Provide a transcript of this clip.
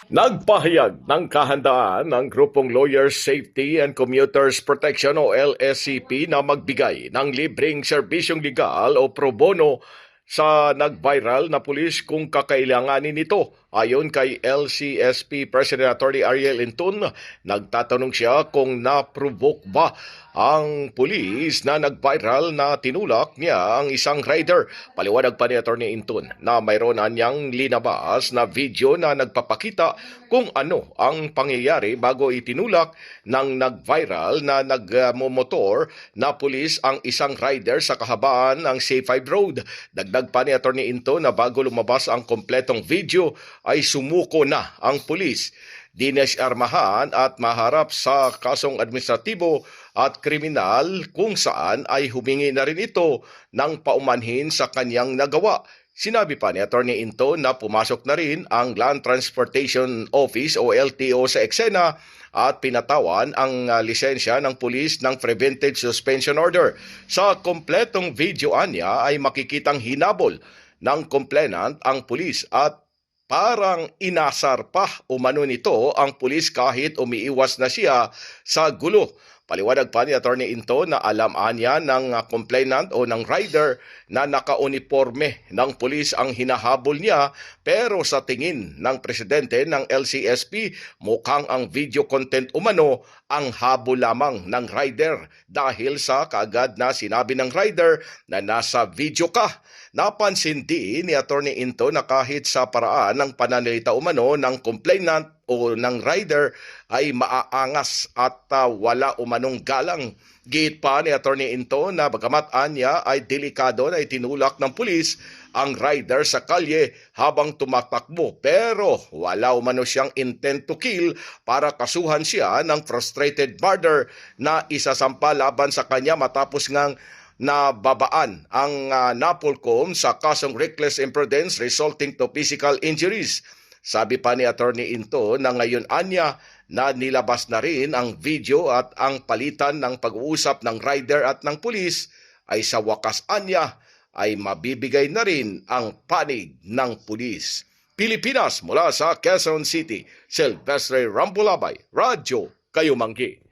Nagpahayag ng kahandaan ng Grupong Lawyers Safety and Commuters Protection o LSCP na magbigay ng libreng serbisyong legal o pro bono sa nag-viral na pulis kung kakailanganin nito. Ayon kay LCSP President Attorney Ariel Intun, nagtatanong siya kung na-provoke ba ang pulis na nag-viral na tinulak niya ang isang rider. Paliwanag pa ni Attorney Intun na mayroon na niyang linabas na video na nagpapakita kung ano ang pangyayari bago itinulak ng nag-viral na nagmomotor na pulis ang isang rider sa kahabaan ng C5 Road. Dagdag pa ni Attorney Intun na bago lumabas ang kompletong video ay sumuko na ang pulis. Dinesarmahan at maharap sa kasong administratibo at kriminal kung saan ay humingi na rin ito ng paumanhin sa kanyang nagawa. Sinabi pa ni Attorney Into na pumasok na rin ang Land Transportation Office o LTO sa eksena at pinatawan ang lisensya ng pulis ng preventive suspension order. Sa kompletong videoan niya ay makikitang hinabol ng complainant ang pulis at parang inasar pa umano nito ang pulis kahit umiiwas na siya sa gulo. Paliwanag pa ni Attorney Into na alam niya ng complainant o ng rider na naka-uniforme ng pulis ang hinahabol niya, pero sa tingin ng presidente ng LCSP mukhang ang video content umano ang habol lamang ng rider dahil sa kaagad na sinabi ng rider na nasa video ka. Napansin din ni Attorney Into na kahit sa paraan ng pananalita umano ng complainant o ng rider ay maaangas at wala umanong galang. Giit pa ni Attorney Into na bagamat anya ay delikado na itinulak ng pulis ang rider sa kalye habang tumatakbo, pero wala umano siyang intent to kill para kasuhan siya ng frustrated murder na isasampa laban sa kanya matapos ngang nababaan ang NAPOLCOM sa kasong reckless imprudence resulting to physical injuries. Sabi pa ni Attorney Into na ngayon anya na nilabas na rin ang video at ang palitan ng pag-uusap ng rider at ng pulis ay sa wakas anya ay mabibigay na rin ang panig ng pulis. Pilipinas mula sa Quezon City, Silvestre Rambulabay, Radyo Kayumanggi.